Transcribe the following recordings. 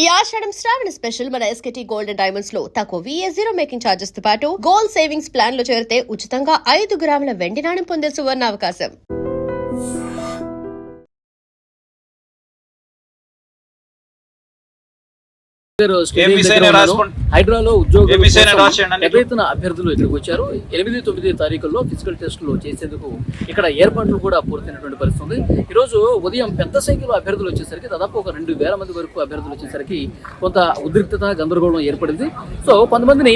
ఈ ఆషాఢం శ్రావణ స్పెషల్ మన ఎస్కేటీ gold and diamonds లో తక్కువ VA0 మేకింగ్ ఛార్జెస్ తో పాటు గోల్డ్ సేవింగ్స్ ప్లాన్ లో చేరితే ఉచితంగా 5 గ్రాముల వెండి నాణెం పొందే సువర్ణ అవకాశం. హైడ్రాలో ఉద్యోగులు అభ్యర్థులు ఇక్కడికి వచ్చారు. 8-9 తారీఖుల్లో ఫిజికల్ టెస్టులు చేసేందుకు ఇక్కడ ఏర్పాట్లు కూడా పూర్తయినటువంటి పరిస్థితి. ఈ రోజు ఉదయం పెద్ద సంఖ్యలో అభ్యర్థులు వచ్చేసరికి దాదాపు ఒక 2,000 మంది వరకు అభ్యర్థులు వచ్చేసరికి కొంత ఉద్రిక్తత గందరగోళం ఏర్పడింది. సో కొంతమందిని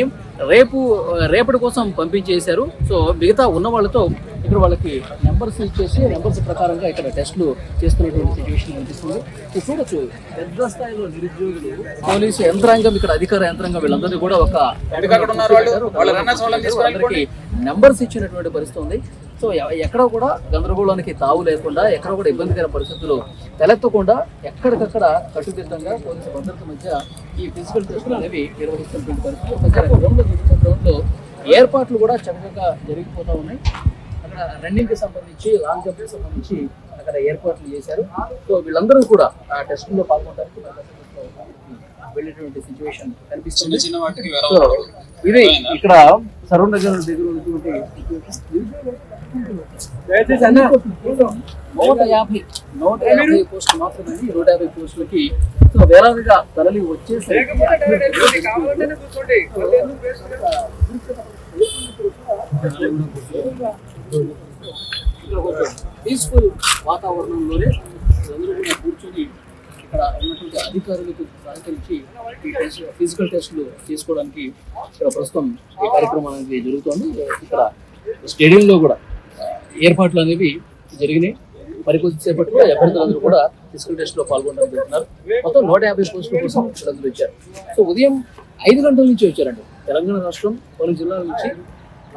రేపటి కోసం పంపించేశారు. సో మిగతా ఉన్న వాళ్ళతో ఇక్కడ వాళ్ళకి నెంబర్స్ ఇచ్చేసి నెంబర్స్ ప్రకారంగా ఇక్కడ టెస్టులు చేస్తున్నటువంటి సిచ్యువేషన్ కనిపిస్తుంది. చూడొచ్చు పెద్ద స్థాయిలో నిరుద్యోగులు, పోలీసు యంత్రాంగం, ఇక్కడ అధికార యంత్రాంగం వీళ్ళందరినీ కూడా ఒక అందరికి నెంబర్స్ ఇచ్చినటువంటి పరిస్థితి ఉంది. సో ఎక్కడ కూడా గందరగోళానికి తావు లేకుండా, ఎక్కడ కూడా ఇబ్బందికర పరిస్థితులు తలెత్తకుండా ఎక్కడికక్కడ కట్టుదిట్టంగా పోలీసు భద్రత మధ్య ఈ ఫిజికల్ టెస్టులు అనేవి నిర్వహిస్తున్నటువంటి పరిస్థితులు. గ్రౌండ్ లో ఏర్పాట్లు కూడా చక్కగా జరిగిపోతూ ఉన్నాయి. అక్కడ రన్నింగ్ కి సంబంధించి, లాంగ్ జంప్ కి సంబంధించి అక్కడ ఏర్పాట్లు చేశారు. సో వీళ్ళందరూ కూడా ఆ టెస్టుల్లో పాల్గొనడానికి వెళ్ళేటువంటి సిచ్యువేషన్ కనిపిస్తుంది. సో ఇది ఇక్కడ సరౌండ్ దగ్గర ఉన్నటువంటి 150 పోస్టులు మాత్రమే. 150 పోస్టులకి సో వేలాదిగా తరలి వచ్చేసరికి పీస్ఫుల్ వాతావరణంలోనే అందరూ కూడా కూర్చొని ఇక్కడ ఉన్నటువంటి అధికారులకు సహకరించి ఈ ఫిజికల్ టెస్టులు చేసుకోవడానికి ఇక్కడ ప్రస్తుతం ఈ కార్యక్రమం అనేది జరుగుతోంది. ఇక్కడ స్టేడియంలో కూడా ఏర్పాట్లు అనేవి జరిగినాయి. మరికొద్దిసేపట్లో అభ్యర్థులందరూ కూడా ఫిజికల్ టెస్ట్ లో పాల్గొంటున్నారు. మొత్తం 150 పోస్టుల కోసం వీళ్ళందరూ వచ్చారు. సో ఉదయం 5 గంటల నుంచి వచ్చారండి. తెలంగాణ రాష్ట్రం పలు జిల్లాల నుంచి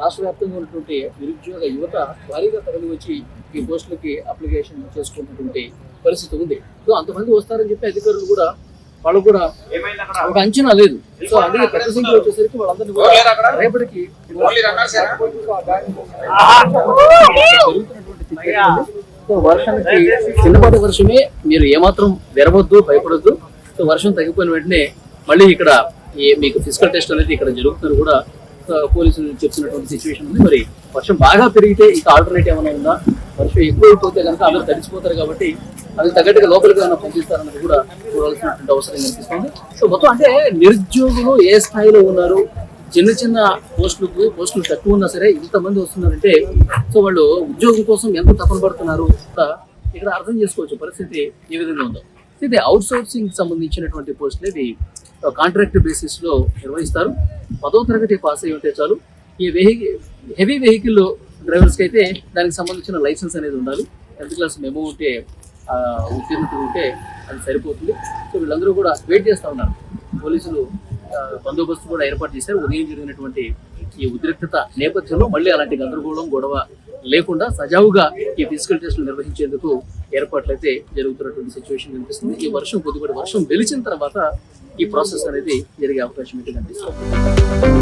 రాష్ట్ర వ్యాప్తంగా ఉన్నటువంటి నిరుద్యోగ యువత భారీగా తరలి వచ్చి ఈ పోస్టులకి అప్లికేషన్ చేసుకున్నటువంటి పరిస్థితి ఉంది. సో అంతమంది వస్తారని చెప్పి అధికారులు కూడా వాళ్ళు కూడా ఒక అంచనా లేదు. సో అందుకే పెద్ద సంఖ్యలో వచ్చేసరికి వాళ్ళందరినీ కూడా రేపటికి సో వర్షానికి చిన్నపాటి వర్షమే, మీరు ఏమాత్రం వెరవద్దు, భయపడద్దు. సో వర్షం తగ్గిపోయిన వెంటనే మళ్ళీ ఇక్కడ మీకు ఫిజికల్ టెస్ట్ అనేది ఇక్కడ జరుగుతున్నారు కూడా పోలీసులు చెప్తున్నటువంటి సిచ్యువేషన్ ఉంది. మరి వర్షం బాగా పెరిగితే ఇక ఆల్టర్నేటివ్ ఏమైనా ఉందా? వర్షం ఎక్కువైపోతే కనుక అందరూ తడిచిపోతారు కాబట్టి అది తగ్గట్టుగా లోపలికి ఏమైనా పంపిస్తారన్నది కూడా చూడాల్సినటువంటి అవసరం కనిపిస్తుంది. సో మొత్తం అంటే నిరుద్యోగులు ఏ స్థాయిలో ఉన్నారు, చిన్న పోస్టులు తక్కువ ఉన్నా సరే ఇంతమంది వస్తున్నారంటే సో వాళ్ళు ఉద్యోగం కోసం ఎంత తపన పడుతున్నారు ఇక్కడ అర్థం చేసుకోవచ్చు పరిస్థితి ఏ విధంగా ఉందో. ఇది అవుట్ సోర్సింగ్ సంబంధించినటువంటి పోస్టులు ఇది కాంట్రాక్ట్ బేసిస్ లో నిర్వహిస్తారు. 10వ తరగతి పాస్ అయి ఉంటే చాలు. ఈ హెవీ వెహికల్ డ్రైవర్స్ కి అయితే దానికి సంబంధించిన లైసెన్స్ అనేది ఉండాలి. 10th క్లాస్ మెమో ఉంటే ఉత్తీర్ణత ఉంటే అది సరిపోతుంది. సో వీళ్ళందరూ కూడా వెయిట్ చేస్తూ ఉన్నారు. పోలీసులు బందోబస్తు కూడా ఏర్పాటు చేశారు. ఉదయం జరిగినటువంటి ఈ ఉద్రిక్తత నేపథ్యంలో మళ్ళీ అలాంటి గందరగోళం, గొడవ లేకుండా సజావుగా ఈ ఫిజికల్ టెస్టులు నిర్వహించేందుకు ఏర్పాట్లు అయితే జరుగుతున్నటువంటి సిచ్యువేషన్ కనిపిస్తుంది. ఈ కొద్దిపాటి వర్షం వెలిచిన తర్వాత ఈ ప్రాసెస్ అనేది జరిగే అవకాశం అయితే కనిపిస్తుంది.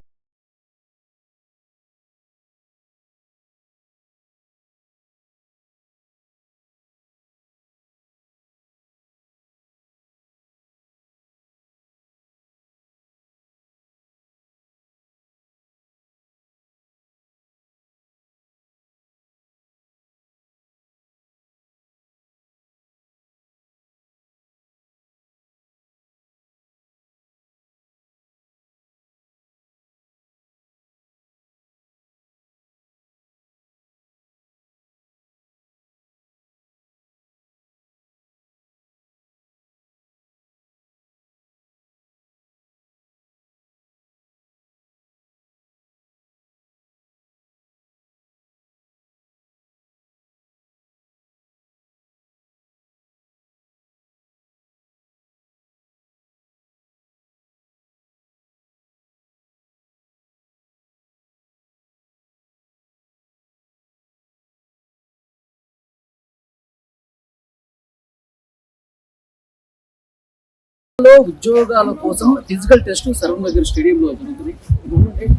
ఉద్యోగాల కోసం ఫిజికల్ టెస్ట్ సర్వనగర్ స్టేడియంలో జరుగుతుంది.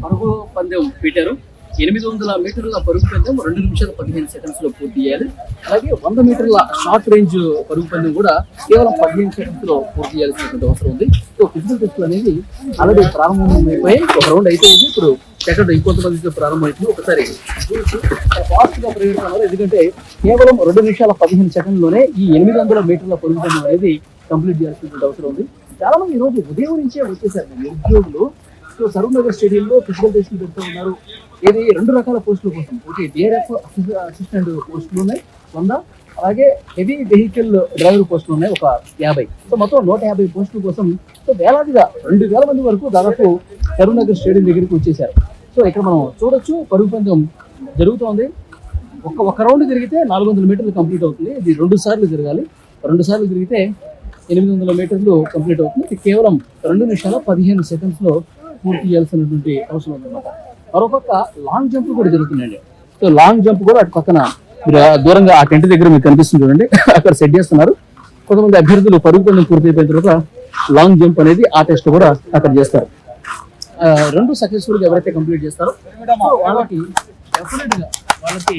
పరుగు పందెం పెట్టారు. 800 మీటర్ల పరుగు పందెం 2 నిమిషాల 15 సెకండ్స్ లో పూర్తి చేయాలి. అలాగే 100 మీటర్ల షార్ట్ రేంజ్ పరుగు పందెం కూడా కేవలం 15 సెకండ్స్ లో పూర్తి చేయాల్సినటువంటి అవసరం ఉంది. సో ఫిజికల్ టెస్ట్లు అనేది ఆల్రెడీ ప్రారంభమైపోయి ఒక రౌండ్ అయిపోయింది. ఇప్పుడు సెకండ్ ఇంకొంతమందితో ప్రారంభమైంది. ఒకసారి ఫాస్ట్ గా పరిగెడుతున్నారు, ఎందుకంటే కేవలం 2 నిమిషాల 15 సెకండ్లోనే ఈ 800 మీటర్ల పరుగు పందెం అనేది కంప్లీట్ చేయాల్సినటువంటి అవసరం ఉంది. చాలా మంది ఈ రోజు ఉదయం నుంచే వచ్చేసారు నిరుద్యోగులు. సో సరూర్ నగర్ స్టేడియంలో ఫిజికల్ టెస్ట్లు పెడుతూ ఉన్నారు. ఇది 2 రకాల పోస్టుల కోసం, ఒకటి DRF అసిస్టెంట్ పోస్టులు ఉన్నాయి 100, అలాగే హెవీ వెహికల్ డ్రైవర్ పోస్టులు ఉన్నాయి ఒక 50. సో మొత్తం 150 పోస్టుల కోసం సో వేలాదిగా 2000 మంది వరకు దాదాపు సరూర్ నగర్ స్టేడియం దగ్గరికి వచ్చేసారు. సో ఇక్కడ మనం చూడొచ్చు పరుగు పందెం జరుగుతోంది. ఒక రౌండ్ తిరిగితే 400 మీటర్లు కంప్లీట్ అవుతుంది. ఇది 2 సార్లు తిరగాలి. 2 సార్లు తిరిగితే 800 మీటర్లు కంప్లీట్ అవుతుంది. ఇది కేవలం 2 నిమిషాల 15 సెకండ్స్ లో పూర్తి చేయాల్సినటువంటి అవసరం ఉందన్నమాట. మరోపక్క లాంగ్ జంప్ కూడా జరుగుతుందండి. సో లాంగ్ జంప్ కూడా అటు పక్కన మీరు దూరంగా ఆ టెంట్ దగ్గర మీకు కనిపిస్తుంది చూడండి, అక్కడ సెట్ చేస్తున్నారు. కొంతమంది అభ్యర్థులు పరుగు పందెం పూర్తి అయిపోయిన తర్వాత లాంగ్ జంప్ అనేది ఆ టెస్ట్ కూడా అక్కడ చేస్తారు. 2 సక్సెస్ఫుల్ గా ఎవరైతే కంప్లీట్ చేస్తారో వాళ్ళకి డెఫినెట్ గా వాళ్ళకి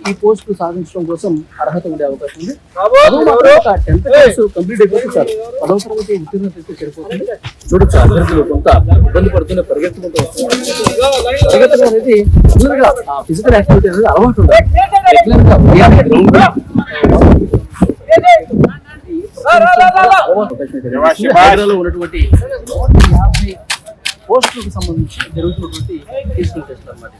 ఈ పోస్ట్ సాధించడం కోసం అర్హత ఉండే అవకాశం ఉంది. 10th క్లాస్ కంప్లీట్ అయిపోతే సార్ 10వ తరగతి ఉత్తీర్ణత అయితే సరిపోతుంది. చూడొచ్చు అభ్యర్థులు కొంత ఇబ్బంది పడుతూనే పరిగెత్తుకుంటూ వస్తున్నారు. పరిగెత్తడం అనేది ఫిజికల్ యాక్టివిటీ అనేది అలవాటు ఉంది. రెగ్యులర్ గా ఉన్నటువంటి 150 పోస్టులకు సంబంధించి జరుగుతున్నటువంటి ఫిజికల్ టెస్ట్ అన్నమాట.